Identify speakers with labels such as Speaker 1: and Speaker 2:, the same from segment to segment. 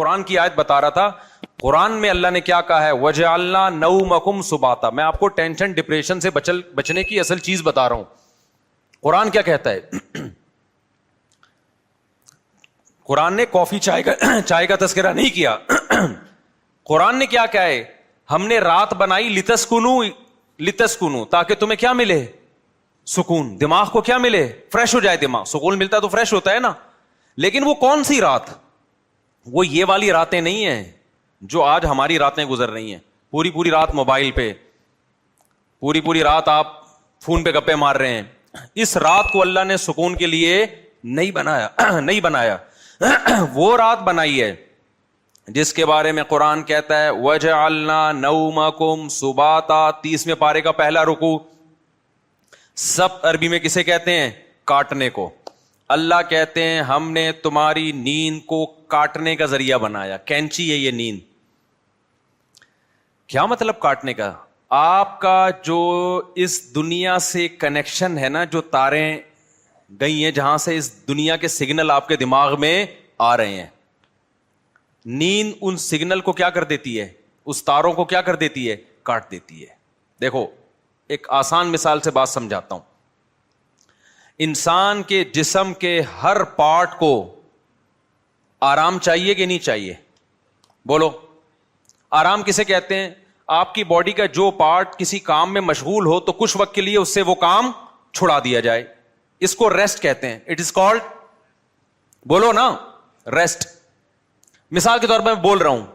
Speaker 1: قرآن کی آیت بتا رہا تھا. قرآن میں اللہ نے کیا کہا ہے؟ وَجَعَلْنَا نَوْمَكُمْ سُبَاتًا. میں آپ کو ٹینشن ڈپریشن سے بچنے کی اصل چیز بتا رہا ہوں. قرآن کیا کہتا ہے؟ قرآن نے کافی چائے کا تذکرہ نہیں کیا. قرآن نے کیا کہا ہے؟ ہم نے رات بنائی لتسکنو تاکہ تمہیں کیا ملے؟ سکون. دماغ کو کیا ملے؟ فریش ہو جائے دماغ. سکون ملتا تو فریش ہوتا ہے نا. لیکن وہ کون سی رات؟ وہ یہ والی راتیں نہیں ہیں جو آج ہماری راتیں گزر رہی ہیں. پوری رات موبائل پہ, پوری رات آپ فون پہ گپے مار رہے ہیں. اس رات کو اللہ نے سکون کے لیے نہیں بنایا. وہ رات بنائی ہے جس کے بارے میں قرآن کہتا ہے وَجَعَلْنَا نَوْمَكُمْ سُبَاتًا. 30ویں پارے کا پہلا رکوع. سب عربی میں کسے کہتے ہیں؟ کاٹنے کو. اللہ کہتے ہیں ہم نے تمہاری نیند کو کاٹنے کا ذریعہ بنایا. کینچی ہے یہ نیند. کیا مطلب کاٹنے کا؟ آپ کا جو اس دنیا سے کنیکشن ہے نا, جو تاریں گئی ہیں جہاں سے اس دنیا کے سگنل آپ کے دماغ میں آ رہے ہیں, نیند ان سگنل کو کیا کر دیتی ہے؟ اس تاروں کو کیا کر دیتی ہے؟ کاٹ دیتی ہے. دیکھو ایک آسان مثال سے بات سمجھاتا ہوں. انسان کے جسم کے ہر پارٹ کو آرام چاہیے کہ نہیں چاہیے؟ بولو. آرام کسے کہتے ہیں؟ آپ کی باڈی کا جو پارٹ کسی کام میں مشغول ہو تو کچھ وقت کے لیے اس سے وہ کام چھڑا دیا جائے, اس کو ریسٹ کہتے ہیں. اٹ از کالڈ, بولو نا, ریسٹ. مثال کے طور پر میں بول رہا ہوں,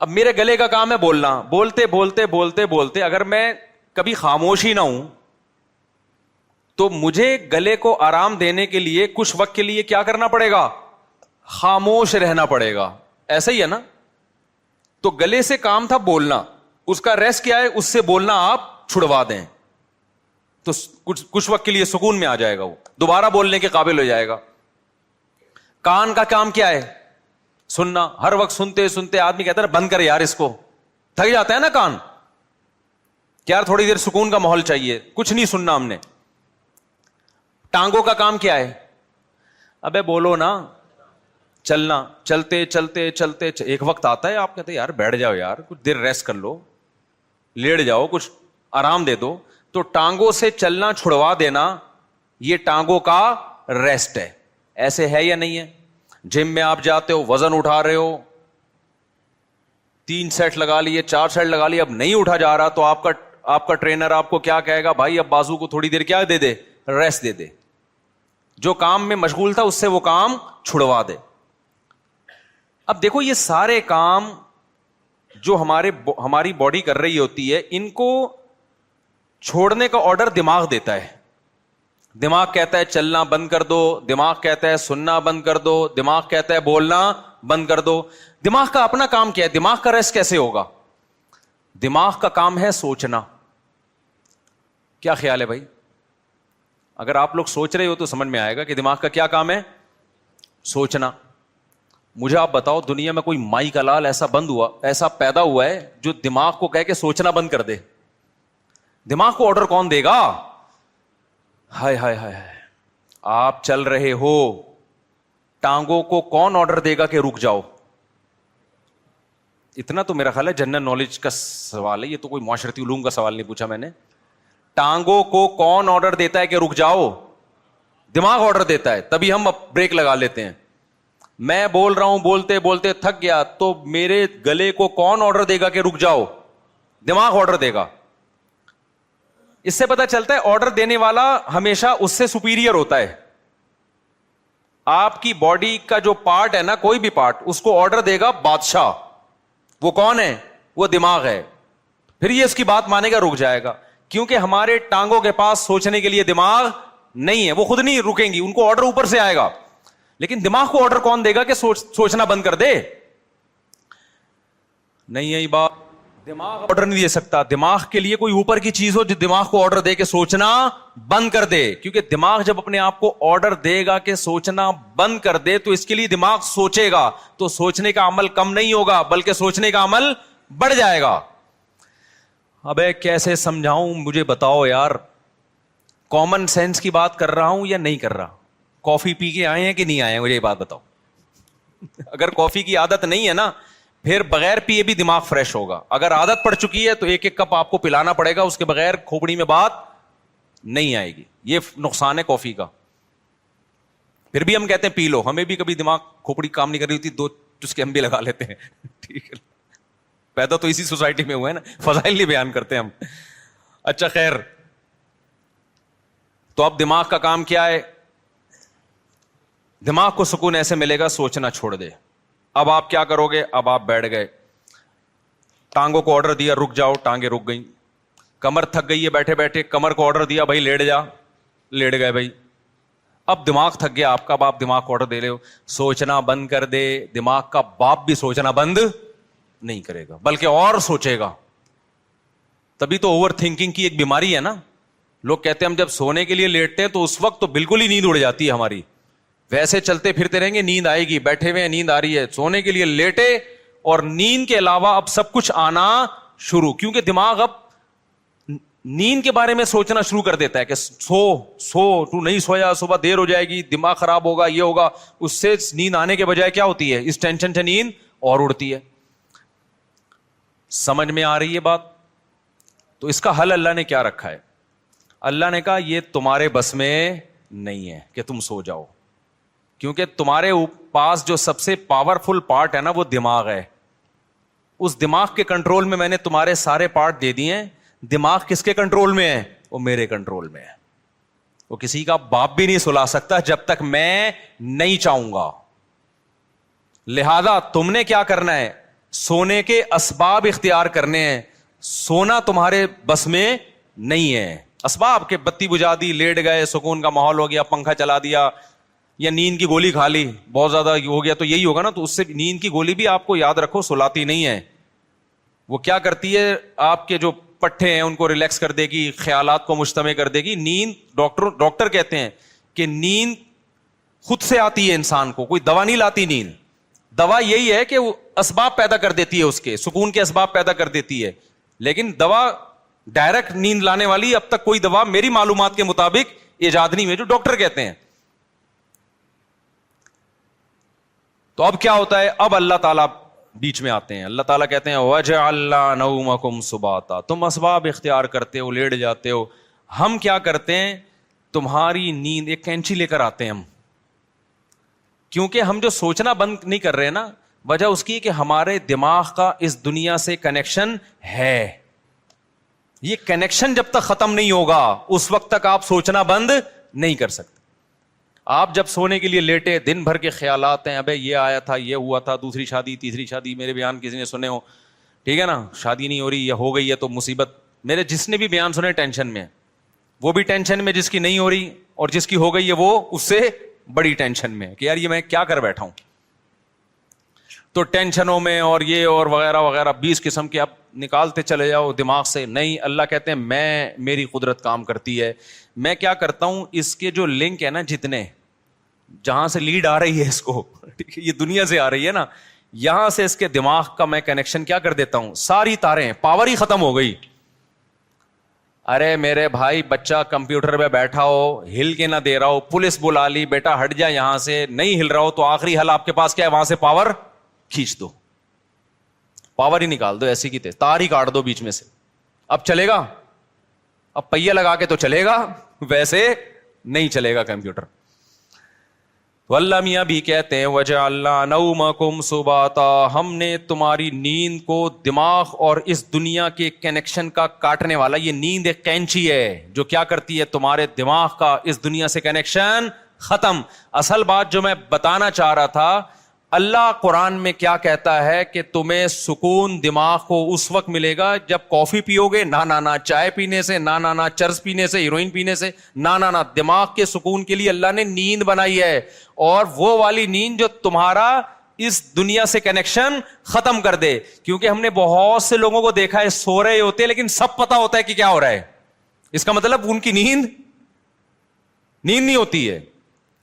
Speaker 1: اب میرے گلے کا کام ہے بولنا. بولتے اگر میں کبھی خاموش ہی نہ ہوں تو مجھے گلے کو آرام دینے کے لیے کچھ وقت کے لیے کیا کرنا پڑے گا؟ خاموش رہنا پڑے گا. ایسا ہی ہے نا. تو گلے سے کام تھا بولنا, اس کا ریسٹ کیا ہے؟ اس سے بولنا آپ چھڑوا دیں تو کچھ وقت کے لیے سکون میں آ جائے گا, وہ دوبارہ بولنے کے قابل ہو جائے گا. کان کا کام کیا ہے؟ سننا. ہر وقت سنتے آدمی کہتا ہے بند کر یار اس کو, تھک جاتا ہے نا کان. یار تھوڑی دیر سکون کا ماحول چاہیے, کچھ نہیں سننا ہم نے. ٹانگوں کا کام کیا ہے؟ ابے بولو نا, چلنا. چلتے ایک وقت آتا ہے آپ کہتے ہیں یار بیٹھ جاؤ یار, کچھ دیر ریسٹ کر لو, لیٹ جاؤ, کچھ آرام دے دو. تو ٹانگوں سے چلنا چھڑوا دینا یہ ٹانگوں کا ریسٹ ہے. ایسے ہے یا نہیں ہے؟ جم میں آپ جاتے ہو, وزن اٹھا رہے ہو, 3 سیٹ لگا لیے, 4 سیٹ لگا لیے, اب نہیں اٹھا جا رہا تو آپ کا ٹرینر آپ کو کیا کہے گا؟ بھائی اب بازو کو تھوڑی دیر کیا دے دے؟ ریسٹ دے دے. جو کام میں مشغول تھا اس سے وہ کام چھڑوا دے. اب دیکھو یہ سارے کام جو ہماری باڈی کر رہی ہوتی ہے, ان کو چھوڑنے کا آرڈر دماغ دیتا ہے. دماغ کہتا ہے چلنا بند کر دو, دماغ کہتا ہے سننا بند کر دو, دماغ کہتا ہے بولنا بند کر دو. دماغ کا اپنا کام کیا ہے؟ دماغ کا ریسٹ کیسے ہوگا؟ دماغ کا کام ہے سوچنا. کیا خیال ہے بھائی؟ اگر آپ لوگ سوچ رہے ہو تو سمجھ میں آئے گا کہ دماغ کا کیا کام ہے؟ سوچنا. مجھے آپ بتاؤ دنیا میں کوئی مائی کا لال ایسا پیدا ہوا ہے جو دماغ کو کہہ کے سوچنا بند کر دے؟ دماغ کو آرڈر کون دے گا؟ ہائے آپ چل رہے ہو, ٹانگوں کو کون آرڈر دے گا کہ رک جاؤ؟ اتنا تو میرا خیال ہے جنرل نالج کا سوال ہے, یہ تو کوئی معاشرتی علوم کا سوال نہیں پوچھا میں نے. ٹانگوں کو کون آرڈر دیتا ہے کہ رک جاؤ؟ دماغ آرڈر دیتا ہے, تبھی ہم بریک لگا لیتے ہیں. میں بول رہا ہوں بولتے تھک گیا تو میرے گلے کو کون آرڈر دے گا کہ رک جاؤ؟ دماغ آرڈر دے گا. اس سے پتہ چلتا ہے آرڈر دینے والا ہمیشہ اس سے سپیریئر ہوتا ہے. آپ کی باڈی کا جو پارٹ ہے نا, کوئی بھی پارٹ, اس کو آرڈر دے گا بادشاہ. وہ کون ہے؟ وہ دماغ ہے. پھر یہ اس کی بات مانے گا, رک جائے گا. کیونکہ ہمارے ٹانگوں کے پاس سوچنے کے لیے دماغ نہیں ہے, وہ خود نہیں رکیں گی, ان کو آرڈر اوپر سے آئے گا. لیکن دماغ کو آرڈر کون دے گا کہ سوچنا بند کر دے؟ نہیں ہے بات. دماغ آرڈر نہیں دے سکتا. دماغ کے لیے کوئی اوپر کی چیز ہو جو دماغ کو آرڈر دے کہ سوچنا بند کر دے. کیونکہ دماغ جب اپنے آپ کو آرڈر دے گا کہ سوچنا بند کر دے تو اس کے لیے دماغ سوچے گا, تو سوچنے کا عمل کم نہیں ہوگا بلکہ سوچنے کا عمل بڑھ جائے گا. ابے کیسے سمجھاؤں مجھے بتاؤ یار. کامن سینس کی بات کر رہا ہوں یا نہیں کر رہا؟ کافی پی کے آئے ہیں کہ نہیں آئے ہیں؟ مجھے یہ بات بتاؤ. اگر کافی کی عادت نہیں ہے نا, پھر بغیر پیے بھی دماغ فریش ہوگا. اگر عادت پڑ چکی ہے تو ایک ایک کپ آپ کو پلانا پڑے گا, اس کے بغیر کھوپڑی میں بات نہیں آئے گی. یہ نقصان ہے کافی کا. پھر بھی ہم کہتے ہیں پی لو, ہمیں بھی کبھی دماغ کھوپڑی کام نہیں کر رہی ہوتی, 2 چسکے ہم بھی لگا لیتے ہیں. ٹھیک ہے, پیدا تو اسی سوسائٹی میں ہوئے نا, فضائل نہیں بیان کرتے ہم. اچھا خیر, تو اب دماغ کا کام کیا ہے؟ دماغ کو سکون ایسے ملے گا سوچنا چھوڑ دے. اب آپ کیا کرو گے؟ اب آپ بیٹھ گئے, ٹانگوں کو آرڈر دیا رک جاؤ, ٹانگیں رک گئیں. کمر تھک گئی ہے بیٹھے بیٹھے, کمر کو آرڈر دیا بھائی لیٹ جا, لیٹ گئے بھائی. اب دماغ تھک گیا آپ کا, اب آپ دماغ کو آرڈر دے رہے ہو سوچنا بند کر دے. دماغ کا باپ بھی سوچنا بند نہیں کرے گا بلکہ اور سوچے گا. تبھی تو اوور تھنکنگ کی ایک بیماری ہے نا. لوگ کہتے ہیں ہم جب سونے کے لیے لیٹتے ہیں تو اس وقت تو بالکل ہی نیند اڑ جاتی ہے ہماری. ویسے چلتے پھرتے رہیں گے نیند آئے گی, بیٹھے ہوئے نیند آ رہی ہے, سونے کے لیے لیٹے اور نیند کے علاوہ اب سب کچھ آنا شروع, کیونکہ دماغ اب نیند کے بارے میں سوچنا شروع کر دیتا ہے کہ سو تو نہیں سویا, صبح دیر ہو جائے گی, دماغ خراب ہوگا, یہ ہوگا. اس سے نیند آنے کے بجائے کیا ہوتی ہے, اس ٹینشن سے نیند اور اڑتی ہے. سمجھ میں آ رہی ہے بات؟ تو اس کا حل اللہ نے کیا رکھا ہے؟ اللہ نے کہا یہ تمہارے بس میں نہیں ہے کہ تم سو جاؤ, کیونکہ تمہارے پاس جو سب سے پاورفل پارٹ ہے نا وہ دماغ ہے. اس دماغ کے کنٹرول میں میں نے تمہارے سارے پارٹ دے دیے ہیں. دماغ کس کے کنٹرول میں ہے؟ وہ میرے کنٹرول میں ہے. وہ کسی کا باپ بھی نہیں سلا سکتا جب تک میں نہیں چاہوں گا. لہذا تم نے کیا کرنا ہے؟ سونے کے اسباب اختیار کرنے ہیں. سونا تمہارے بس میں نہیں ہے. اسباب کے بتی بجھا دی, لیٹ گئے, سکون کا ماحول ہو گیا, پنکھا چلا دیا, یا نیند کی گولی کھا لی, بہت زیادہ ہو گیا تو یہی ہوگا نا. تو اس سے نیند کی گولی بھی آپ کو یاد رکھو سلاتی نہیں ہے. وہ کیا کرتی ہے, آپ کے جو پٹھے ہیں ان کو ریلیکس کر دے گی, خیالات کو مجتمع کر دے گی. نیند ڈاکٹر کہتے ہیں کہ نیند خود سے آتی ہے انسان کو, کوئی دوا نہیں لاتی نیند. دوا یہی ہے کہ وہ اسباب پیدا کر دیتی ہے, اس کے سکون کے اسباب پیدا کر دیتی ہے. لیکن دوا ڈائریکٹ نیند لانے والی اب تک کوئی دوا میری معلومات کے مطابق ایجاد نہیں ہوئی, جو ڈاکٹر کہتے ہیں. تو اب کیا ہوتا ہے؟ اب اللہ تعالیٰ بیچ میں آتے ہیں. اللہ تعالیٰ کہتے ہیں وَجَعَلْنَا نَوْمَكُمْ سُبَاتًا, تم اسباب اختیار کرتے ہو, لیٹ جاتے ہو. ہم کیا کرتے ہیں؟ تمہاری نیند, ایک کینچی لے کر آتے ہیں ہم, کیونکہ ہم جو سوچنا بند نہیں کر رہے نا, وجہ اس کی کہ ہمارے دماغ کا اس دنیا سے کنیکشن ہے. یہ کنیکشن جب تک ختم نہیں ہوگا اس وقت تک آپ سوچنا بند نہیں کر سکتے. آپ جب سونے کے لیے لیٹے, دن بھر کے خیالات ہیں, ابے یہ آیا تھا, یہ ہوا تھا, دوسری شادی, تیسری شادی, میرے بیان کسی نے سنے ہو, ٹھیک ہے نا, شادی نہیں ہو رہی یا ہو گئی ہے تو مصیبت. میرے جس نے بھی بیان سنے ٹینشن میں, وہ بھی ٹینشن میں جس کی نہیں ہو رہی, اور جس کی ہو گئی ہے وہ اس سے بڑی ٹینشن میں کہ یار یہ میں کیا کر بیٹھا ہوں. تو ٹینشنوں میں اور یہ اور وغیرہ وغیرہ 20 قسم کے اب نکالتے چلے جاؤ دماغ سے. نہیں, اللہ کہتے ہیں میری قدرت کام کرتی ہے. میں کیا کرتا ہوں, اس کے جو لنک ہے نا, جتنے جہاں سے لیڈ آ رہی ہے اس کو, یہ دنیا سے آ رہی ہے نا, یہاں سے اس کے دماغ کا میں کنیکشن کیا کر دیتا ہوں, ساری تاریں, پاور ہی ختم ہو گئی. ارے میرے بھائی, بچہ کمپیوٹر پہ بیٹھا ہو, ہل کے نہ دے رہا ہو, پولیس بلا لی, بیٹا ہٹ جا یہاں سے, نہیں ہل رہا ہو, تو آخری حل آپ کے پاس کیا ہے؟ وہاں سے پاور کھینچ دو, پاور ہی نکال دو, ایسی کی تار ہی کاٹ دو بیچ میں سے. اب چلے گا؟ اب پہیہ لگا کے تو چلے گا, ویسے نہیں چلے گا کمپیوٹر. تو اللہ میاں بھی کہتے ہیں وَجَعَلْنَا نَوْمَكُمْ سُبَاتًا, ہم نے تمہاری نیند کو دماغ اور اس دنیا کے کنیکشن کا کاٹنے والا, یہ نیند ایک کینچی ہے جو کیا کرتی ہے؟ تمہارے دماغ کا اس دنیا سے کنیکشن ختم. اصل بات جو میں بتانا چاہ رہا تھا, اللہ قرآن میں کیا کہتا ہے کہ تمہیں سکون دماغ کو اس وقت ملے گا جب کافی پیو گے, نہ چائے پینے سے, نہ چرس پینے سے, ہیروئن پینے سے, نہ دماغ کے سکون کے لیے اللہ نے نیند بنائی ہے, اور وہ والی نیند جو تمہارا اس دنیا سے کنیکشن ختم کر دے. کیونکہ ہم نے بہت سے لوگوں کو دیکھا ہے سو رہے ہوتے ہیں لیکن سب پتا ہوتا ہے کہ کیا ہو رہا ہے. اس کا مطلب ان کی نیند نہیں ہوتی ہے.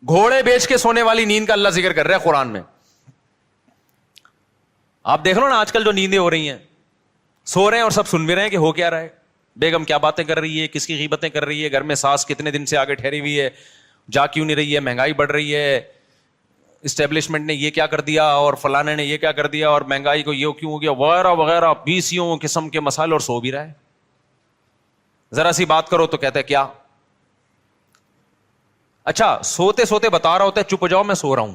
Speaker 1: گھوڑے بیچ کے سونے والی نیند کا اللہ ذکر کر رہا ہے قرآن میں. آپ دیکھ لو نا آج کل جو نیندیں ہو رہی ہیں, سو رہے ہیں اور سب سن بھی رہے ہیں کہ ہو کیا رہا ہے, بیگم کیا باتیں کر رہی ہے, کس کی غیبتیں کر رہی ہے, گھر میں ساس کتنے دن سے آگے ٹھہری ہوئی ہے, جا کیوں نہیں رہی ہے, مہنگائی بڑھ رہی ہے, اسٹیبلشمنٹ نے یہ کیا کر دیا اور فلانے نے یہ کیا کر دیا اور مہنگائی کو یہ کیوں ہو گیا وغیرہ وغیرہ 20 قسم کے مسائل، اور سو بھی رہا ہے. ذرا سی بات کرو تو کہتا ہے کیا. اچھا سوتے سوتے بتا رہا ہوتا ہے چپ ہو جاؤ میں سو رہا ہوں.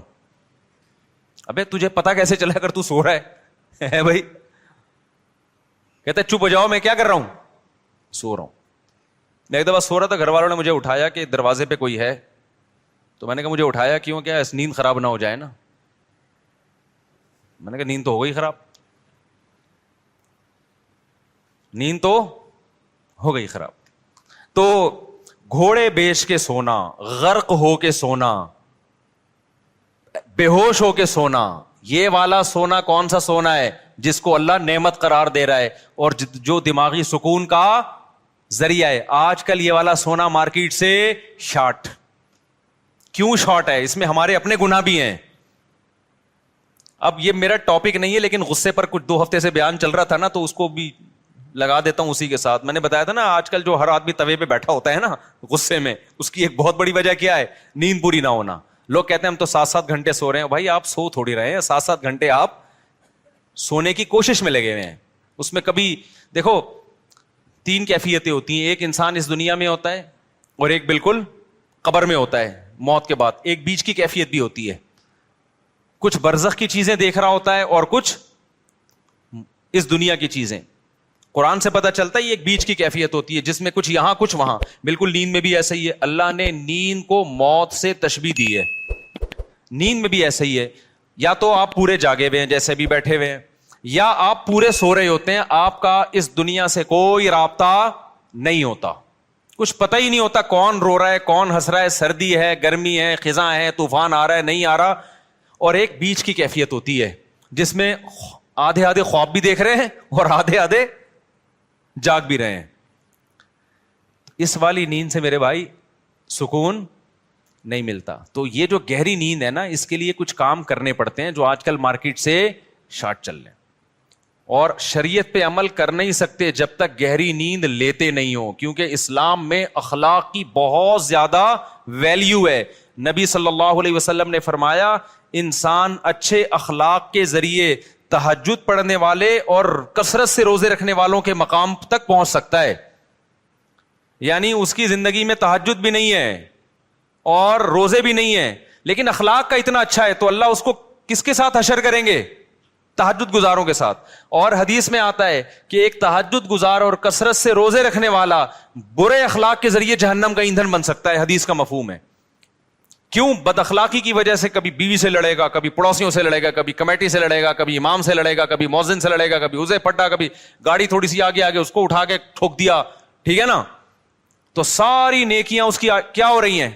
Speaker 1: ابے تجھے پتا کیسے چلا اگر تو سو رہا ہے بھائی. کہتا ہے چپ ہو جاؤ میں کیا کر رہا ہوں، سو رہا ہوں. میں ایک دفعہ سو رہا تھا، گھر والوں نے مجھے اٹھایا کہ دروازے پہ کوئی ہے، تو میں نے کہا مجھے اٹھایا کیوں، کیا نیند خراب نہ ہو جائے نا. میں نے کہا نیند تو ہو گئی خراب، نیند تو ہو گئی خراب. تو گھوڑے بیچ کے سونا، غرق ہو کے سونا، بے ہوش ہو کے سونا، یہ والا سونا کون سا سونا ہے جس کو اللہ نعمت قرار دے رہا ہے اور جو دماغی سکون کا ذریعہ ہے. آج کل یہ والا سونا مارکیٹ سے شارٹ. کیوں شارٹ ہے؟ اس میں ہمارے اپنے گناہ بھی ہیں. اب یہ میرا ٹاپک نہیں ہے لیکن غصے پر کچھ 2 ہفتے سے بیان چل رہا تھا نا، تو اس کو بھی لگا دیتا ہوں اسی کے ساتھ. میں نے بتایا تھا نا آج کل جو ہر آدمی توے پہ بیٹھا ہوتا ہے نا غصے میں، اس کی ایک بہت بڑی وجہ کیا ہے؟ نیند پوری نہ ہونا. لوگ کہتے ہیں ہم تو 7-7 گھنٹے سو رہے ہیں. بھائی آپ سو تھوڑی رہے ہیں، 7-7 گھنٹے آپ سونے کی کوشش میں لگے ہوئے ہیں. اس میں کبھی دیکھو 3 کیفیتیں ہوتی ہیں. ایک انسان اس دنیا میں ہوتا ہے اور ایک بالکل قبر میں ہوتا ہے موت کے بعد. ایک بیچ کی کیفیت بھی ہوتی ہے، کچھ برزخ کی چیزیں دیکھ رہا ہوتا ہے اور کچھ اس دنیا کی چیزیں. قرآن سے پتہ چلتا ہے یہ ایک بیچ کی کیفیت ہوتی ہے جس میں کچھ یہاں کچھ وہاں. بالکل نیند میں بھی ایسا ہی ہے. اللہ نے نیند کو موت سے تشبیہ دی ہے. نیند میں بھی ایسا ہی ہے، یا تو آپ پورے جاگے ہوئے ہیں جیسے بھی بیٹھے ہوئے ہیں، یا آپ پورے سو رہے ہوتے ہیں. آپ کا اس دنیا سے کوئی رابطہ نہیں ہوتا، کچھ پتہ ہی نہیں ہوتا کون رو رہا ہے کون ہنس رہا ہے، سردی ہے گرمی ہے خزاں ہے طوفان آ رہا ہے نہیں آ رہا. اور ایک بیچ کی کیفیت ہوتی ہے جس میں آدھے آدھے خواب بھی دیکھ رہے ہیں اور آدھے آدھے جاگ بھی رہے ہیں. اس والی نیند سے میرے بھائی سکون نہیں ملتا. تو یہ جو گہری نیند ہے نا، اس کے لیے کچھ کام کرنے پڑتے ہیں جو آج کل مارکیٹ سے شارٹ چل رہے ہیں. اور شریعت پہ عمل کر نہیں سکتے جب تک گہری نیند لیتے نہیں ہو، کیونکہ اسلام میں اخلاق کی بہت زیادہ ویلیو ہے. نبی صلی اللہ علیہ وسلم نے فرمایا انسان اچھے اخلاق کے ذریعے تہجد پڑھنے والے اور کثرت سے روزے رکھنے والوں کے مقام تک پہنچ سکتا ہے. یعنی اس کی زندگی میں تہجد بھی نہیں ہے اور روزے بھی نہیں ہیں، لیکن اخلاق کا اتنا اچھا ہے تو اللہ اس کو کس کے ساتھ حشر کریں گے؟ تہجد گزاروں کے ساتھ. اور حدیث میں آتا ہے کہ ایک تہجد گزار اور کثرت سے روزے رکھنے والا برے اخلاق کے ذریعے جہنم کا ایندھن بن سکتا ہے. حدیث کا مفہوم ہے. کیوں؟ بد اخلاقی کی وجہ سے کبھی بیوی سے لڑے گا، کبھی پڑوسیوں سے لڑے گا، کبھی کمیٹی سے لڑے گا، کبھی امام سے لڑے گا، کبھی مؤذن سے لڑے گا، کبھی اسے پٹا، کبھی گاڑی تھوڑی سی آگے اس کو اٹھا کے ٹھوک دیا. ٹھیک ہے نا؟ تو ساری نیکیاں اس کی کیا ہو رہی ہیں؟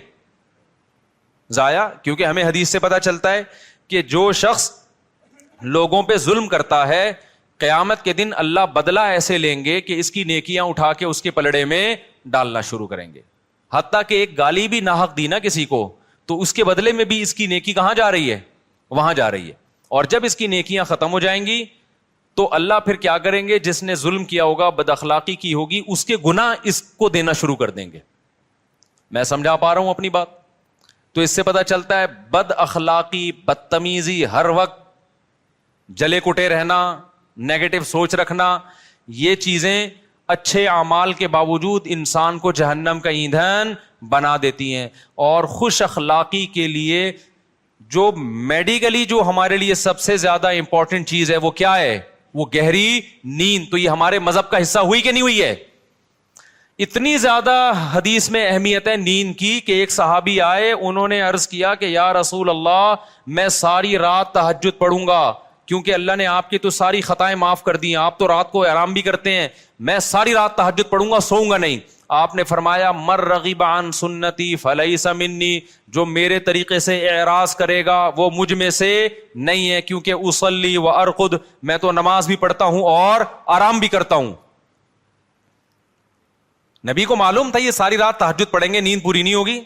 Speaker 1: ضائع. کیونکہ ہمیں حدیث سے پتا چلتا ہے کہ جو شخص لوگوں پہ ظلم کرتا ہے قیامت کے دن اللہ بدلہ ایسے لیں گے کہ اس کی نیکیاں اٹھا کے اس کے پلڑے میں ڈالنا شروع کریں گے. حتیٰ کہ ایک گالی بھی ناحق دی نا کسی کو تو اس کے بدلے میں بھی اس کی نیکی کہاں جا رہی ہے؟ وہاں جا رہی ہے. اور جب اس کی نیکیاں ختم ہو جائیں گی تو اللہ پھر کیا کریں گے؟ جس نے ظلم کیا ہوگا بد اخلاقی کی ہوگی اس کے گناہ اس کو دینا شروع کر دیں گے. میں سمجھا پا رہا ہوں اپنی بات؟ تو اس سے پتا چلتا ہے بد اخلاقی، بدتمیزی، ہر وقت جلے کٹے رہنا، نیگیٹو سوچ رکھنا، یہ چیزیں اچھے اعمال کے باوجود انسان کو جہنم کا ایندھن بنا دیتی ہیں. اور خوش اخلاقی کے لیے جو میڈیکلی جو ہمارے لیے سب سے زیادہ امپورٹنٹ چیز ہے وہ کیا ہے؟ وہ گہری نیند. تو یہ ہمارے مذہب کا حصہ ہوئی کہ نہیں ہوئی ہے؟ اتنی زیادہ حدیث میں اہمیت ہے نیند کی کہ ایک صحابی آئے، انہوں نے عرض کیا کہ یا رسول اللہ میں ساری رات تہجد پڑھوں گا کیونکہ اللہ نے آپ کی تو ساری خطائیں معاف کر دی ہیں، آپ تو رات کو آرام بھی کرتے ہیں، میں ساری رات تہجد پڑھوں گا، سوؤں گا نہیں. آپ نے فرمایا مر رغب عن سنتی فلیس منی، جو میرے طریقے سے اعراض کرے گا وہ مجھ میں سے نہیں ہے، کیونکہ اصلی و ارقد، میں تو نماز بھی پڑھتا ہوں اور آرام بھی کرتا ہوں. نبی کو معلوم تھا یہ ساری رات تہجد پڑھیں گے نیند پوری نہیں ہوگی،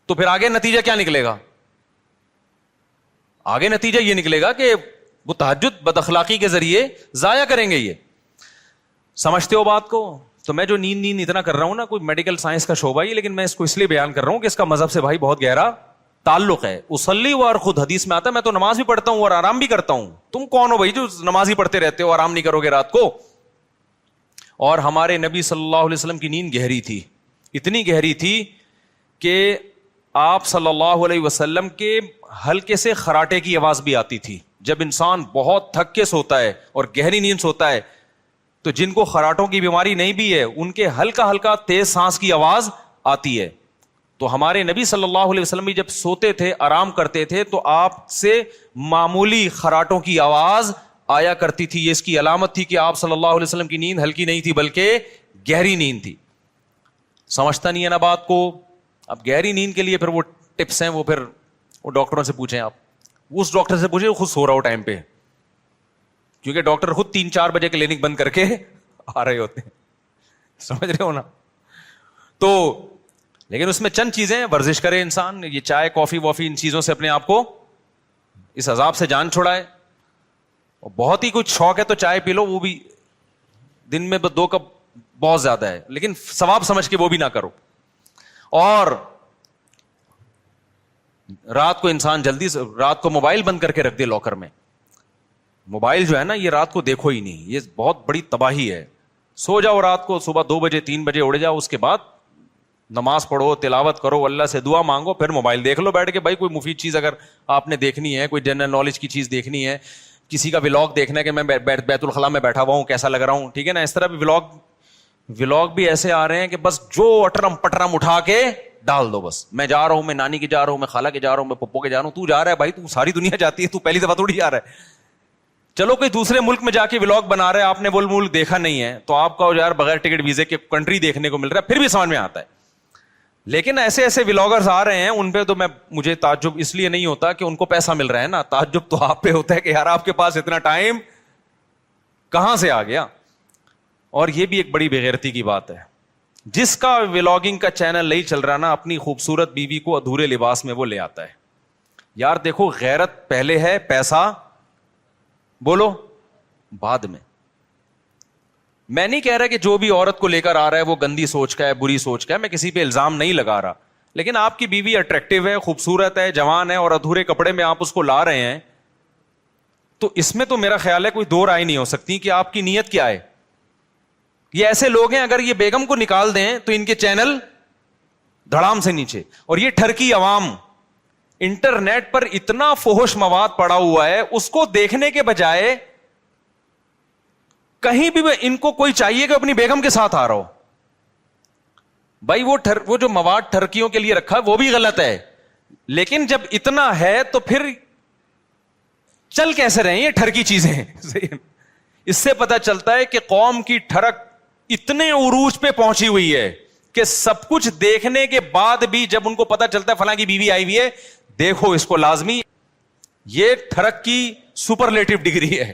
Speaker 1: تو پھر آگے نتیجہ کیا نکلے گا؟ آگے نتیجہ یہ نکلے گا کہ وہ تہجد بد اخلاقی کے ذریعے ضائع کریں گے. یہ سمجھتے ہو بات کو؟ تو میں جو نیند اتنا کر رہا ہوں نا، کوئی میڈیکل سائنس کا شعبہ ہی، لیکن میں اس کو اس لیے بیان کر رہا ہوں کہ اس کا مذہب سے بھائی بہت گہرا تعلق ہے. اصلی و ارقد حدیث میں آتا ہے میں تو نماز بھی پڑھتا ہوں اور آرام بھی کرتا ہوں. تم کون ہو بھائی جو نماز ہی پڑھتے رہتے ہو, آرام نہیں کرو گے رات کو؟ اور ہمارے نبی صلی اللہ علیہ وسلم کی نیند گہری تھی, اتنی گہری تھی کہ آپ صلی اللہ علیہ وسلم کے ہلکے سے خراٹے کی آواز بھی آتی تھی. جب انسان بہت تھک کے سوتا ہے اور گہری نیند سوتا ہے تو جن کو خراٹوں کی بیماری نہیں بھی ہے ان کے ہلکا ہلکا تیز سانس کی آواز آتی ہے. تو ہمارے نبی صلی اللہ علیہ وسلم بھی جب سوتے تھے, آرام کرتے تھے, تو آپ سے معمولی خراٹوں کی آواز آیا کرتی تھی. یہ اس کی علامت تھی کہ آپ صلی اللہ علیہ وسلم کی نیند ہلکی نہیں تھی بلکہ گہری نیند تھی. سمجھتا نہیں ہے نا بات کو. اب گہری نیند کے لیے پھر وہ ٹپس ہیں, وہ ڈاکٹروں سے پوچھیں, آپ اس ڈاکٹر سے پوچھیں خود سو رہا ہو ٹائم پہ, کیونکہ ڈاکٹر خود 3-4 بجے کلینک بند کر کے آ رہے ہوتے ہیں. سمجھ رہے ہو نا؟ تو لیکن اس میں چند چیزیں, ورزش کرے انسان, یہ چائے کافی وافی ان چیزوں سے اپنے آپ کو اس عذاب سے جان چھڑائے. اور بہت ہی کچھ شوق ہے تو چائے پی لو, وہ بھی دن میں 2 کپ بہت زیادہ ہے, لیکن ثواب سمجھ کے وہ بھی نہ کرو. اور رات کو انسان جلدی سے, رات کو موبائل بند کر کے رکھ دے لاکر میں. موبائل جو ہے نا یہ رات کو دیکھو ہی نہیں, یہ بہت بڑی تباہی ہے. سو جاؤ رات کو, صبح 2 بجے 3 بجے اڑ جاؤ, اس کے بعد نماز پڑھو, تلاوت کرو, اللہ سے دعا مانگو, پھر موبائل دیکھ لو بیٹھ کے. بھائی کوئی مفید چیز اگر آپ نے دیکھنی ہے, کوئی جنرل نالج کی چیز دیکھنی ہے, کسی کا ولاگ دیکھنا ہے کہ میں بیت الخلاء میں بیٹھا ہوا ہوں کیسا لگ رہا ہوں, ٹھیک ہے نا, اس طرح بھی ولاگ بھی ایسے آ رہے ہیں کہ بس جو اٹرم پٹرم اٹھا کے ڈال دو. بس میں جا رہا ہوں, میں نانی کے جا رہا ہوں, میں خالہ کے جا رہا ہوں, میں پپو کے جا رہا ہوں. تو جا رہا ہے بھائی, تو ساری دنیا جاتی ہے, تو پہلی دفعہ تھوڑی جا رہا ہے. چلو کوئی دوسرے ملک میں جا کے ولاگ بنا رہا ہے, آپ نے وہ ملک دیکھا نہیں ہے, تو آپ کا یار بغیر ٹکٹ ویزے کے کنٹری دیکھنے کو مل رہا ہے, پھر بھی سمجھ میں آتا ہے. لیکن ایسے ایسے ولاگرز آ رہے ہیں, ان پہ تو مجھے تعجب اس لیے نہیں ہوتا کہ ان کو پیسہ مل رہا ہے نا, تعجب تو آپ پہ ہوتا ہے کہ یار آپ کے پاس اتنا ٹائم کہاں سے آ گیا. اور یہ بھی ایک بڑی بےغیرتی کی بات ہے, جس کا ولاگنگ کا چینل نہیں چل رہا نا, اپنی خوبصورت بیوی کو ادھورے لباس میں وہ لے آتا ہے. یار دیکھو, غیرت پہلے ہے, پیسہ بولو بعد میں. میں نہیں کہہ رہا کہ جو بھی عورت کو لے کر آ رہا ہے وہ گندی سوچ کا ہے, بری سوچ کا ہے, میں کسی پہ الزام نہیں لگا رہا. لیکن آپ کی بیوی اٹریکٹیو ہے, خوبصورت ہے, جوان ہے, اور ادھورے کپڑے میں آپ اس کو لا رہے ہیں, تو اس میں تو میرا خیال ہے کوئی دو رائے نہیں ہو سکتی کہ آپ کی نیت کیا ہے. یہ ایسے لوگ ہیں, اگر یہ بیگم کو نکال دیں تو ان کے چینل دھڑام سے نیچے. اور یہ ٹھرکی عوام, انٹرنیٹ پر اتنا فحش مواد پڑا ہوا ہے, اس کو دیکھنے کے بجائے کہیں بھی ان کو کوئی چاہیے کہ اپنی بیگم کے ساتھ آ رہا ہو. بھائی وہ جو مواد ٹھرکیوں کے لیے رکھا ہے وہ بھی غلط ہے, لیکن جب اتنا ہے تو پھر چل کیسے رہے یہ ٹھرکی چیزیں. اس سے پتا چلتا ہے کہ قوم کی ٹھرک اتنے عروج پہ پہنچی ہوئی ہے کہ سب کچھ دیکھنے کے بعد بھی جب ان کو پتا چلتا ہے فلاں کی بیوی آئی ہوئی ہے, دیکھو اس کو لازمی, یہ ٹھرک کی سپرلیٹو ڈگری ہے.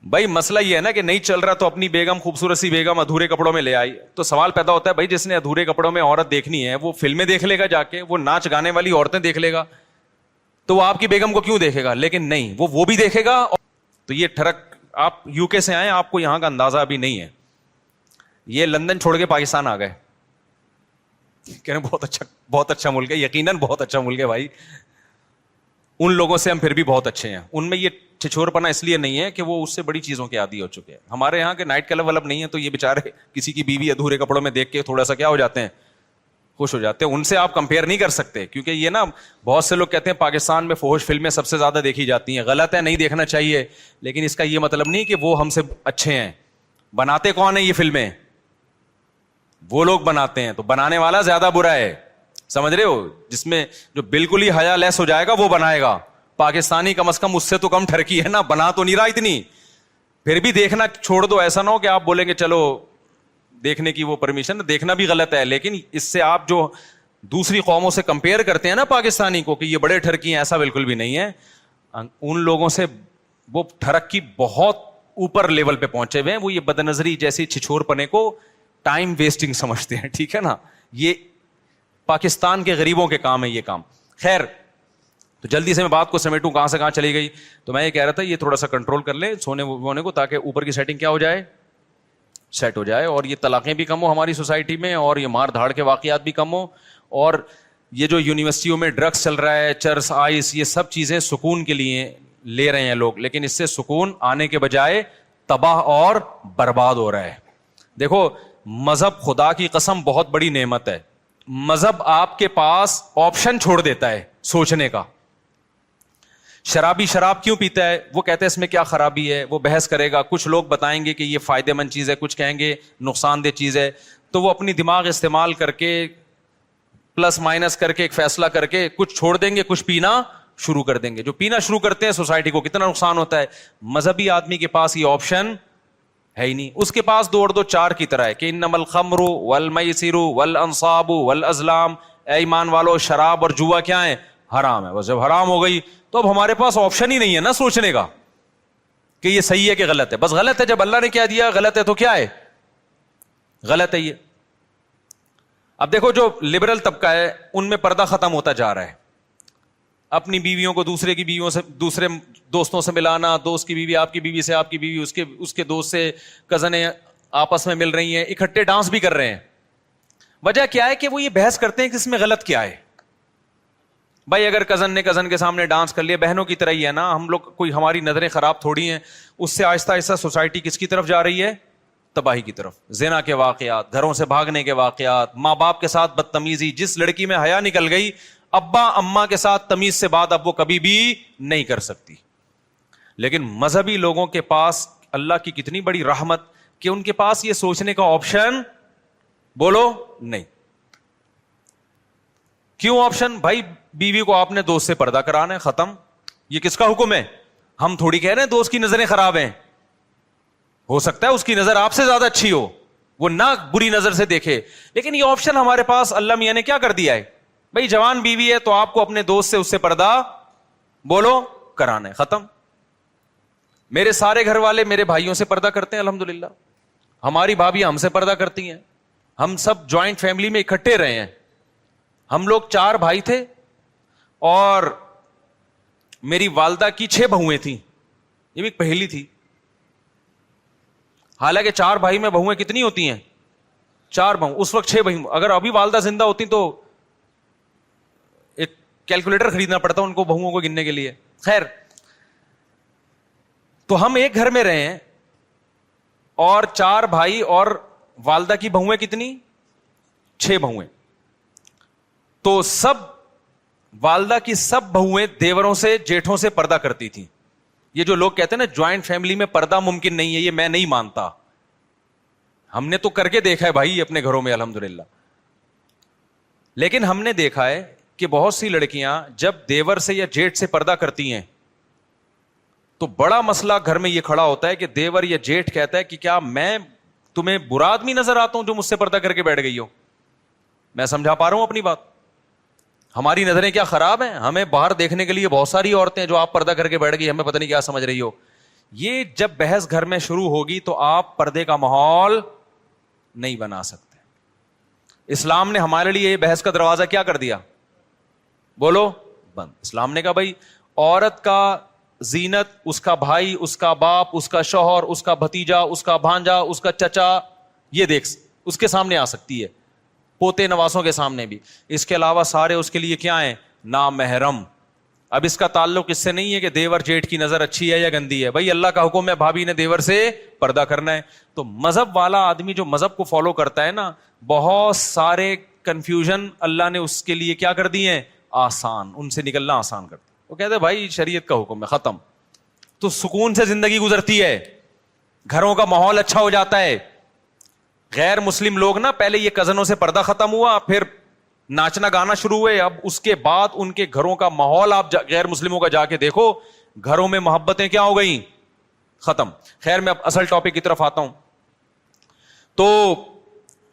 Speaker 1: بھائی مسئلہ یہ ہے نا کہ نہیں چل رہا تو اپنی بیگم, خوبصورت سی بیگم ادھورے کپڑوں میں لے آئی, تو سوال پیدا ہوتا ہے بھائی جس نے ادھورے کپڑوں میں عورت دیکھنی ہے وہ فلمیں دیکھ لے گا جا کے, وہ ناچ گانے والی عورتیں دیکھ لے گا, تو وہ آپ کی بیگم کو کیوں دیکھے گا؟ لیکن نہیں, وہ بھی دیکھے گا. تو یہ ٹھرک, آپ یو کے سے آئے, آپ کو یہاں کا اندازہ ابھی نہیں ہے. یہ لندن چھوڑ کے پاکستان آ گئے, کہنے بہت اچھا ملک ہے, یقیناً بہت اچھا ملک ہے بھائی, ان لوگوں سے ہم پھر بھی بہت اچھے ہیں. ان میں یہ چھچور پنا اس لیے نہیں ہے کہ وہ اس سے بڑی چیزوں کے عادی ہو چکے ہیں. ہمارے یہاں کے نائٹ کلب ولب نہیں ہے, تو یہ بےچارے کسی کی بیوی ادھورے کپڑوں میں دیکھ کے تھوڑا سا کیا ہو جاتے ہیں, خوش ہو جاتے ہیں. ان سے آپ کمپیئر نہیں کر سکتے, کیونکہ یہ نا بہت سے لوگ کہتے ہیں پاکستان میں فحش فلمیں سب سے زیادہ دیکھی جاتی ہیں. غلط ہے, نہیں دیکھنا چاہیے, لیکن اس کا یہ مطلب نہیں کہ وہ ہم سے اچھے ہیں. بناتے کون ہیں یہ فلمیں؟ وہ لوگ بناتے ہیں, تو بنانے والا زیادہ برا ہے, سمجھ رہے ہو؟ جس میں جو بالکل ہی حیا لیس ہو جائے گا وہ بنائے گا. پاکستانی کم از کم اس سے تو کم ٹھرکی ہے نا, بنا تو نہیں رہا اتنی, پھر بھی دیکھنا چھوڑ دو. ایسا نہ ہو کہ آپ بولیں گے چلو دیکھنے کی وہ پرمیشن, دیکھنا بھی غلط ہے, لیکن اس سے آپ جو دوسری قوموں سے کمپیئر کرتے ہیں نا پاکستانی کو کہ یہ بڑے ٹھرکی ہیں, ایسا بالکل بھی نہیں ہے. ان لوگوں سے وہ ٹھرک کی بہت اوپر لیول پہ پہنچے ہوئے ہیں. وہ یہ بد نظری جیسی چھچور پنے کو ٹائم ویسٹنگ سمجھتے ہیں, ٹھیک ہے نا. یہ پاکستان کے غریبوں کے کام ہے یہ کام. خیر, تو جلدی سے میں بات کو سمیٹوں, کہاں سے کہاں چلی گئی. تو میں یہ کہہ رہا تھا یہ تھوڑا سا کنٹرول کر لیں سونے وونے کو, تاکہ اوپر کی سیٹنگ کیا ہو جائے, سیٹ ہو جائے, اور یہ طلاقیں بھی کم ہو ہماری سوسائٹی میں, اور یہ مار دھاڑ کے واقعات بھی کم ہو, اور یہ جو یونیورسٹیوں میں ڈرگس چل رہا ہے, چرس, آئس, یہ سب چیزیں سکون کے لیے لے رہے ہیں لوگ, لیکن اس سے سکون آنے کے بجائے تباہ اور برباد ہو رہا ہے. دیکھو مذہب خدا کی قسم بہت بڑی نعمت ہے. مذہب آپ کے پاس آپشن چھوڑ دیتا ہے سوچنے کا. شرابی شراب کیوں پیتا ہے, وہ کہتے ہیں اس میں کیا خرابی ہے, وہ بحث کرے گا. کچھ لوگ بتائیں گے کہ یہ فائدہ مند چیز ہے, کچھ کہیں گے نقصان دہ چیز ہے. تو وہ اپنی دماغ استعمال کر کے پلس مائنس کر کے ایک فیصلہ کر کے کچھ چھوڑ دیں گے, کچھ پینا شروع کر دیں گے. جو پینا شروع کرتے ہیں سوسائٹی کو کتنا نقصان ہوتا ہے. مذہبی آدمی کے پاس یہ آپشن ہے ہی نہیں. اس کے پاس 2 اور 2 4 کی طرح ہے کہ انما الخمر والمیسر والانصاب والازلام, اے ایمان والو شراب اور جوا کیا ہے, حرام ہے. بس جب حرام ہو گئی تو اب ہمارے پاس آپشن ہی نہیں ہے نا سوچنے کا کہ یہ صحیح ہے کہ غلط ہے. بس غلط ہے, جب اللہ نے کیا دیا غلط ہے تو کیا ہے, غلط ہے یہ. اب دیکھو جو لبرل طبقہ ہے ان میں پردہ ختم ہوتا جا رہا ہے. اپنی بیویوں کو دوسرے کی بیویوں سے, دوسرے دوستوں سے ملانا, دوست کی بیوی آپ کی بیوی سے, آپ کی بیوی اس کے دوست سے, کزنیں آپس میں مل رہی ہیں, اکٹھے ڈانس بھی کر رہے ہیں. وجہ کیا ہے کہ وہ یہ بحث کرتے ہیں کہ اس میں غلط کیا ہے. بھائی اگر کزن نے کزن کے سامنے ڈانس کر لیا, بہنوں کی طرح ہی ہے نا ہم لوگ, کوئی ہماری نظریں خراب تھوڑی ہیں. اس سے آہستہ آہستہ سوسائٹی کس کی طرف جا رہی ہے, تباہی کی طرف. زنا کے واقعات, گھروں سے بھاگنے کے واقعات, ماں باپ کے ساتھ بدتمیزی. جس لڑکی میں حیا نکل گئی, ابا اماں کے ساتھ تمیز سے بات اب وہ کبھی بھی نہیں کر سکتی. لیکن مذہبی لوگوں کے پاس اللہ کی کتنی بڑی رحمت کہ ان کے پاس یہ سوچنے کا آپشن بولو نہیں. کیوں آپشن؟ بھائی بیوی کو آپ نے دوست سے پردہ کرانا ہے, ختم. یہ کس کا حکم ہے؟ ہم تھوڑی کہہ رہے ہیں دوست کی نظریں خراب ہیں. ہو سکتا ہے اس کی نظر آپ سے زیادہ اچھی ہو, وہ نہ بری نظر سے دیکھے, لیکن یہ آپشن ہمارے پاس اللہ میاں نے کیا کر دیا ہے. بھائی جوان بیوی ہے تو آپ کو اپنے دوست سے اس سے پردہ بولو کرانا ہے, ختم. میرے سارے گھر والے میرے بھائیوں سے پردہ کرتے ہیں الحمدللہ. ہماری بھابھی ہم سے پردہ کرتی ہیں. ہم سب جوائنٹ فیملی میں اکٹھے رہے ہیں. ہم لوگ 4 بھائی تھے اور میری والدہ کی 6 بہویں تھیں. یہ بھی پہلی تھی. حالانکہ 4 بھائی میں بہویں کتنی ہوتی ہیں, 4 بہو. اس وقت 6 بہو. اگر ابھی والدہ زندہ ہوتی تو ایک کیلکولیٹر خریدنا پڑتا ان کو بہوؤں کو گننے کے لیے. خیر, تو ہم ایک گھر میں رہے ہیں اور 4 بھائی اور والدہ کی بہویں کتنی, 6 بہویں. تو سب والدہ کی سب بہویں دیوروں سے جیٹھوں سے پردہ کرتی تھیں. یہ جو لوگ کہتے ہیں نا جوائنٹ فیملی میں پردہ ممکن نہیں ہے, یہ میں نہیں مانتا. ہم نے تو کر کے دیکھا ہے بھائی اپنے گھروں میں الحمدللہ. لیکن ہم نے دیکھا ہے کہ بہت سی لڑکیاں جب دیور سے یا جیٹ سے پردہ کرتی ہیں تو بڑا مسئلہ گھر میں یہ کھڑا ہوتا ہے کہ دیور یا جیٹ کہتا ہے کہ کیا میں تمہیں برا آدمی نظر آتا ہوں جو مجھ سے پردہ کر کے بیٹھ گئی ہو. میں سمجھا پا رہا ہوں اپنی بات. ہماری نظریں کیا خراب ہیں؟ ہمیں باہر دیکھنے کے لیے بہت ساری عورتیں جو آپ پردہ کر کے بیٹھ گئی, ہمیں پتہ نہیں کیا سمجھ رہی ہو. یہ جب بحث گھر میں شروع ہوگی تو آپ پردے کا ماحول نہیں بنا سکتے. اسلام نے ہمارے لیے یہ بحث کا دروازہ کیا کر دیا, بولو بند. اسلام نے کہا بھائی عورت کا زینت اس کا بھائی, اس کا باپ, اس کا شوہر, اس کا بھتیجا, اس کا بھانجا, اس کا چچا, یہ دیکھ اس کے سامنے آ سکتی ہے, پوتے نواسوں کے سامنے بھی. اس کے علاوہ سارے اس کے لیے کیا ہیں, نامحرم. اب اس کا تعلق اس سے نہیں ہے کہ دیور جیٹ کی نظر اچھی ہے یا گندی ہے. بھائی اللہ کا حکم ہے بھابھی نے دیور سے پردہ کرنا ہے. تو مذہب والا آدمی جو مذہب کو فالو کرتا ہے نا, بہت سارے کنفیوژن اللہ نے اس کے لیے کیا کر دیے ہیں, آسان, ان سے نکلنا آسان کر دیا. وہ کہتے ہیں بھائی شریعت کا حکم ہے, ختم. تو سکون سے زندگی گزرتی ہے, گھروں کا ماحول اچھا ہو جاتا ہے. غیر مسلم لوگ نا پہلے یہ کزنوں سے پردہ ختم ہوا, پھر ناچنا گانا شروع ہوئے, اب اس کے بعد ان کے گھروں کا ماحول آپ غیر مسلموں کا جا کے دیکھو, گھروں میں محبتیں کیا ہو گئیں, ختم. خیر میں اب اصل ٹاپک کی طرف آتا ہوں. تو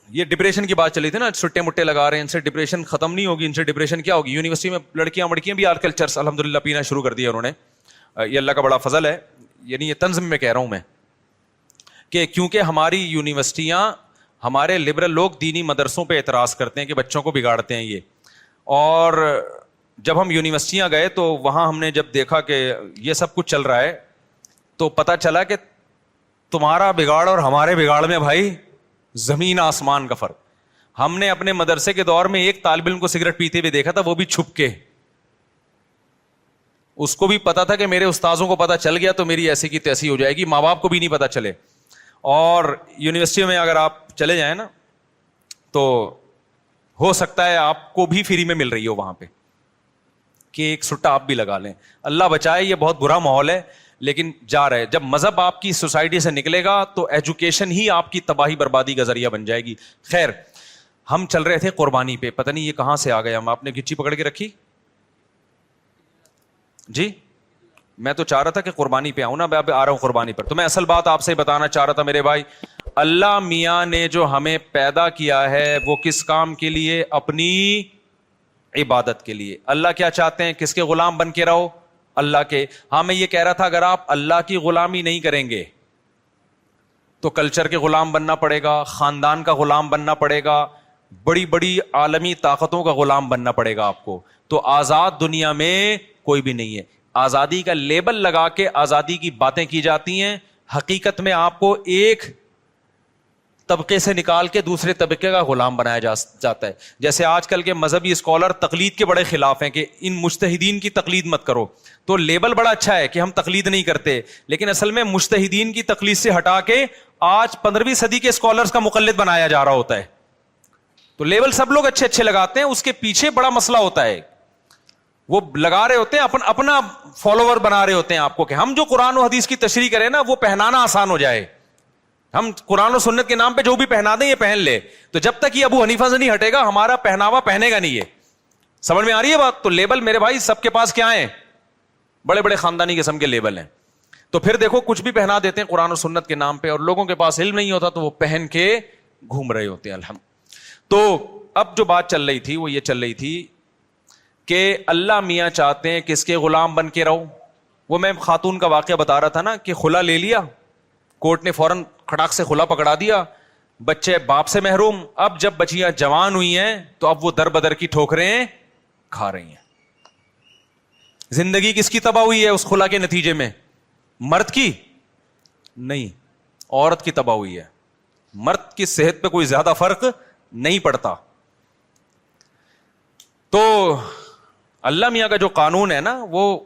Speaker 1: یہ ڈپریشن کی بات چلی تھی نا, چھٹے مٹے لگا رہے ہیں, ان سے ڈپریشن ختم نہیں ہوگی. ان سے ڈپریشن کیا ہوگی؟ یونیورسٹی میں لڑکیاں وڑکیاں بھی آج کل چرس الحمدللہ پینا شروع کر دیا انہوں نے. یہ اللہ کا بڑا فضل ہے, یعنی یہ طنز میں کہہ رہا ہوں میں کہ کیونکہ ہماری یونیورسٹیاں, ہمارے لبرل لوگ دینی مدرسوں پہ اعتراض کرتے ہیں کہ بچوں کو بگاڑتے ہیں یہ. اور جب ہم یونیورسٹیاں گئے تو وہاں ہم نے جب دیکھا کہ یہ سب کچھ چل رہا ہے تو پتہ چلا کہ تمہارا بگاڑ اور ہمارے بگاڑ میں بھائی زمین آسمان کا فرق. ہم نے اپنے مدرسے کے دور میں ایک طالب علم کو سگریٹ پیتے ہوئے دیکھا تھا, وہ بھی چھپ کے. اس کو بھی پتا تھا کہ میرے استاذوں کو پتا چل گیا تو میری ایسی کی تیسی ہو جائے گی, ماں باپ کو بھی نہیں پتا چلے. اور یونیورسٹی میں اگر آپ چلے جائیں نا تو ہو سکتا ہے آپ کو بھی فری میں مل رہی ہو وہاں پہ کہ ایک سٹا آپ بھی لگا لیں. اللہ بچائے, یہ بہت برا ماحول ہے, لیکن جا رہے. جب مذہب آپ کی سوسائٹی سے نکلے گا تو ایجوکیشن ہی آپ کی تباہی بربادی کا ذریعہ بن جائے گی. خیر, ہم چل رہے تھے قربانی پہ, پتہ نہیں یہ کہاں سے آ گئے ہم. آپ نے گچی پکڑ کے رکھی جی. میں تو چاہ رہا تھا کہ قربانی پہ آؤں نا, میں اب آ رہا ہوں قربانی پر. تو میں اصل بات آپ سے بتانا چاہ رہا تھا میرے بھائی, اللہ میاں نے جو ہمیں پیدا کیا ہے وہ کس کام کے لیے؟ اپنی عبادت کے لیے. اللہ کیا چاہتے ہیں؟ کس کے غلام بن کے رہو؟ اللہ کے. ہاں میں یہ کہہ رہا تھا اگر آپ اللہ کی غلامی نہیں کریں گے تو کلچر کے غلام بننا پڑے گا, خاندان کا غلام بننا پڑے گا, بڑی بڑی عالمی طاقتوں کا غلام بننا پڑے گا آپ کو. تو آزاد دنیا میں کوئی بھی نہیں ہے. آزادی کا لیبل لگا کے آزادی کی باتیں کی جاتی ہیں, حقیقت میں آپ کو ایک طبقے سے نکال کے دوسرے طبقے کا غلام بنایا جاتا ہے. جیسے آج کل کے مذہبی اسکالر تقلید کے بڑے خلاف ہیں کہ ان مجتہدین کی تقلید مت کرو. تو لیبل بڑا اچھا ہے کہ ہم تقلید نہیں کرتے, لیکن اصل میں مجتہدین کی تقلید سے ہٹا کے آج 15ویں صدی کے اسکالرز کا مقلد بنایا جا رہا ہوتا ہے. تو لیبل سب لوگ اچھے اچھے لگاتے ہیں, اس کے پیچھے بڑا مسئلہ ہوتا ہے. وہ لگا رہے ہوتے ہیں اپنا فالوور بنا رہے ہوتے ہیں آپ کو کہ ہم جو قرآن و حدیث کی تشریح کریں نا وہ پہنانا آسان ہو جائے, ہم قرآن و سنت کے نام پہ جو بھی پہنا دیں یہ پہن لے. تو جب تک یہ ابو حنیفہ سے نہیں ہٹے گا ہمارا پہناوا پہنے گا نہیں. یہ سمجھ میں آ رہی ہے بات؟ تو لیبل میرے بھائی سب کے پاس کیا ہیں؟ بڑے بڑے خاندانی قسم کے لیبل ہیں. تو پھر دیکھو کچھ بھی پہنا دیتے ہیں قرآن و سنت کے نام پہ, اور لوگوں کے پاس علم نہیں ہوتا تو وہ پہن کے گھوم رہے ہوتے ہیں. الحمد. تو اب جو بات چل رہی تھی وہ یہ چل رہی تھی کہ اللہ میاں چاہتے ہیں کس کے غلام بن کے رہو. وہ میں خاتون کا واقعہ بتا رہا تھا نا کہ خلا لے لیا, کورٹ نے فوراً کھڑاک سے خلا پکڑا دیا, بچے باپ سے محروم. اب جب بچیاں جوان ہوئی ہیں تو اب وہ در بدر کی ٹھوکریں کھا رہی ہیں. زندگی کس کی تباہ ہوئی ہے اس خلا کے نتیجے میں؟ مرد کی نہیں, عورت کی تباہ ہوئی ہے. مرد کی صحت پہ کوئی زیادہ فرق نہیں پڑتا. تو اللہ میاں کا جو قانون ہے نا وہ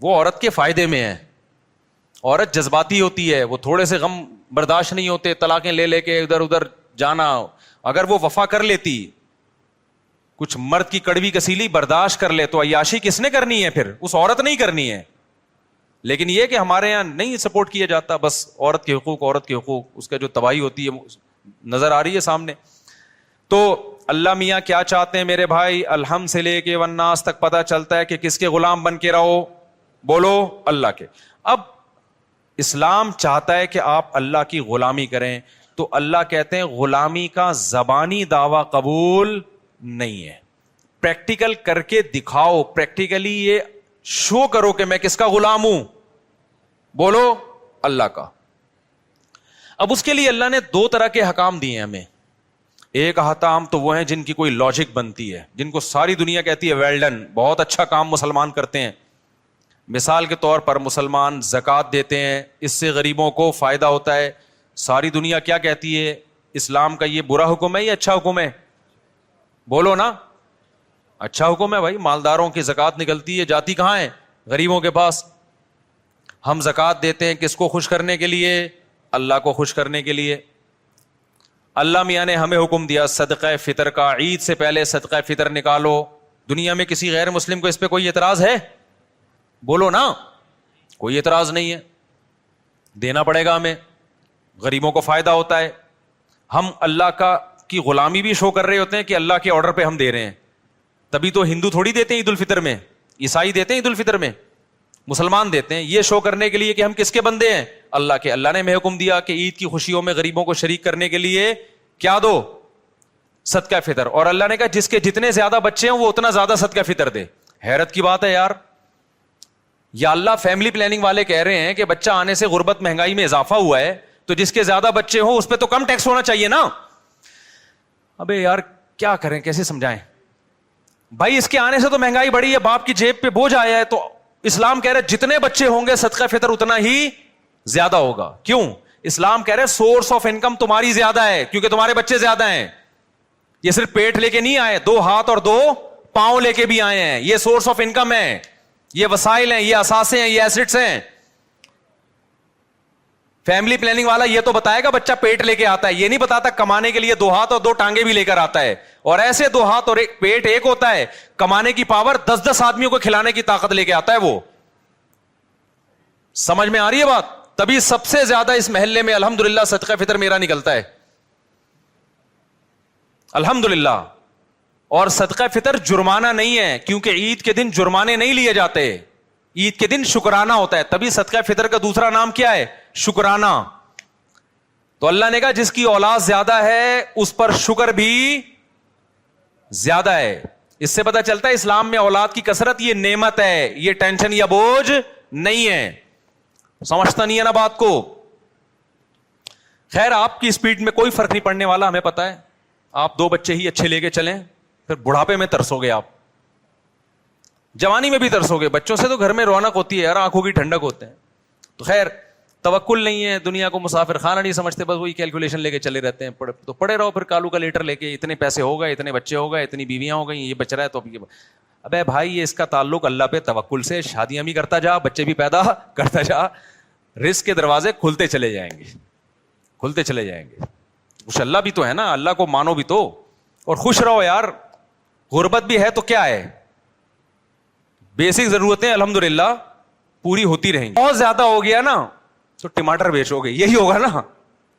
Speaker 1: عورت کے فائدے میں ہے. عورت جذباتی ہوتی ہے, وہ تھوڑے سے غم برداشت نہیں ہوتے, طلاقیں لے لے کے ادھر ادھر جانا. اگر وہ وفا کر لیتی, کچھ مرد کی کڑوی کسیلی برداشت کر لے, تو عیاشی کس نے کرنی ہے؟ پھر اس عورت نہیں کرنی ہے. لیکن یہ کہ ہمارے یہاں نہیں سپورٹ کیا جاتا, بس عورت کے حقوق عورت کے حقوق, اس کا جو تباہی ہوتی ہے نظر آ رہی ہے سامنے. تو اللہ میاں کیا چاہتے ہیں میرے بھائی؟ الحمد سے لے کے والناس تک پتہ چلتا ہے کہ کس کے غلام بن کے رہو؟ بولو اللہ کے. اب اسلام چاہتا ہے کہ آپ اللہ کی غلامی کریں, تو اللہ کہتے ہیں غلامی کا زبانی دعویٰ قبول نہیں ہے, پریکٹیکل کر کے دکھاؤ, پریکٹیکلی یہ شو کرو کہ میں کس کا غلام ہوں. بولو اللہ کا. اب اس کے لیے اللہ نے 2 طرح کے حکام دیے ہیں ہمیں. ایک احکام تو وہ ہیں جن کی کوئی لاجک بنتی ہے, جن کو ساری دنیا کہتی ہے ویل ڈن, بہت اچھا کام مسلمان کرتے ہیں. مثال کے طور پر مسلمان زکوٰۃ دیتے ہیں, اس سے غریبوں کو فائدہ ہوتا ہے. ساری دنیا کیا کہتی ہے؟ اسلام کا یہ برا حکم ہے یا اچھا حکم ہے؟ بولو نا, اچھا حکم ہے بھائی. مالداروں کی زکوٰۃ نکلتی ہے, جاتی کہاں ہے؟ غریبوں کے پاس. ہم زکوٰۃ دیتے ہیں کس کو خوش کرنے کے لیے؟ اللہ کو خوش کرنے کے لیے. اللہ میاں نے ہمیں حکم دیا صدقہ فطر کا, عید سے پہلے صدقہ فطر نکالو. دنیا میں کسی غیر مسلم کو اس پہ کوئی اعتراض ہے؟ بولو نا, کوئی اعتراض نہیں ہے. دینا پڑے گا ہمیں, غریبوں کو فائدہ ہوتا ہے. ہم اللہ کی غلامی بھی شو کر رہے ہوتے ہیں کہ اللہ کے آرڈر پہ ہم دے رہے ہیں. تبھی تو ہندو تھوڑی دیتے ہیں عید الفطر میں, عیسائی دیتے ہیں عید الفطر میں, مسلمان دیتے ہیں. یہ شو کرنے کے لیے کہ ہم کس کے بندے ہیں؟ اللہ کے. اللہ نے ہمیں حکم دیا کہ عید کی خوشیوں میں غریبوں کو شریک کرنے کے لیے کیا دو؟ صدقہ فطر. اور اللہ نے کہا جس کے جتنے زیادہ بچے ہیں وہ اتنا زیادہ صدقہ فطر دے. حیرت کی بات ہے یار. یا اللہ فیملی پلاننگ والے کہہ رہے ہیں کہ بچہ آنے سے غربت مہنگائی میں اضافہ ہوا ہے, تو جس کے زیادہ بچے ہوں اس پہ تو کم ٹیکس ہونا چاہیے نا. ابے یار کیا کریں, کیسے سمجھائیں بھائی؟ اس کے آنے سے تو مہنگائی بڑھی ہے, باپ کی جیب پہ بوجھ آیا ہے. تو اسلام کہہ رہے جتنے بچے ہوں گے صدقہ فطر اتنا ہی زیادہ ہوگا. کیوں؟ اسلام کہہ رہے سورس آف انکم تمہاری زیادہ ہے کیونکہ تمہارے بچے زیادہ ہیں. یہ صرف پیٹ لے کے نہیں آئے, 2 ہاتھ اور 2 پاؤں لے کے بھی آئے ہیں. یہ سورس آف انکم ہے, یہ وسائل ہیں, یہ اثاثے ہیں, یہ ایسٹس ہیں. فیملی پلاننگ والا یہ تو بتائے گا بچہ پیٹ لے کے آتا ہے, یہ نہیں بتاتا کمانے کے لیے 2 ہاتھ اور 2 ٹانگیں بھی لے کر آتا ہے. اور ایسے 2 ہاتھ اور ایک پیٹ ایک ہوتا ہے, کمانے کی پاور 10 آدمیوں کو کھلانے کی طاقت لے کے آتا ہے. وہ سمجھ میں آ رہی ہے بات؟ تبھی سب سے زیادہ اس محلے میں الحمدللہ صدقہ فطر میرا نکلتا ہے, الحمدللہ. اور صدقہ فطر جرمانہ نہیں ہے, کیونکہ عید کے دن جرمانے نہیں لیے جاتے, عید کے دن شکرانہ ہوتا ہے. تبھی صدقہ فطر کا دوسرا نام کیا ہے؟ شکرانہ. تو اللہ نے کہا جس کی اولاد زیادہ ہے اس پر شکر بھی زیادہ ہے. اس سے پتہ چلتا ہے اسلام میں اولاد کی کثرت یہ نعمت ہے, یہ ٹینشن یا بوجھ نہیں ہے. سمجھتا نہیں ہے نا بات کو؟ خیر, آپ کی سپیڈ میں کوئی فرق نہیں پڑنے والا, ہمیں پتا ہے. آپ 2 بچے ہی اچھے لے کے چلیں, پھر بڑھاپے میں ترسو گے آپ, جوانی میں بھی ترسو گے. بچوں سے تو گھر میں رونق ہوتی ہے یار, آنکھوں کی ٹھنڈک ہوتے ہیں. تو خیر, توکل نہیں ہے, دنیا کو مسافر خانہ نہیں سمجھتے, بس وہی کیلکولیشن لے کے چلے رہتے ہیں. تو پڑے رہو پھر کالو کا لیٹر لے کے, اتنے پیسے ہو گئے, اتنے بچے ہو گئے, اتنی بیویاں ہو گئی, یہ بچ رہا ہے. تو ابے بھائی یہ اس کا تعلق اللہ پہ توکل سے, شادیاں بھی کرتا جا, بچے بھی پیدا کرتا جا, رزق کے دروازے کھلتے چلے جائیں گے, کھلتے چلے جائیں گے. کچھ اللہ بھی تو ہے نا, اللہ کو مانو بھی تو, اور خوش رہو یار. غربت بھی ہے تو کیا ہے, بیسک ضرورتیں الحمدللہ پوری ہوتی رہیں گی. بہت زیادہ ہو گیا نا تو ٹماٹر بیچو گے, یہی ہوگا نا.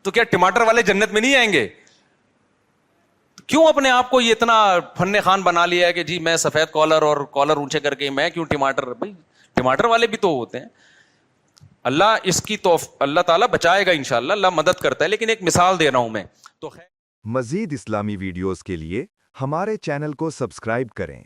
Speaker 1: تو کیا ٹماٹر والے جنت میں نہیں آئیں گے؟ کیوں اپنے آپ کو یہ اتنا فن خان بنا لیا ہے کہ جی میں سفید کالر اور کالر اونچے کر کے میں کیوں ٹماٹر؟ بھائی ٹماٹر والے بھی تو ہوتے ہیں. اللہ اس کی اللہ تعالیٰ بچائے گا انشاءاللہ, اللہ مدد کرتا ہے. لیکن ایک مثال دے رہا ہوں میں. تو
Speaker 2: مزید اسلامی ویڈیوز کے لیے ہمارے چینل کو سبسکرائب کریں.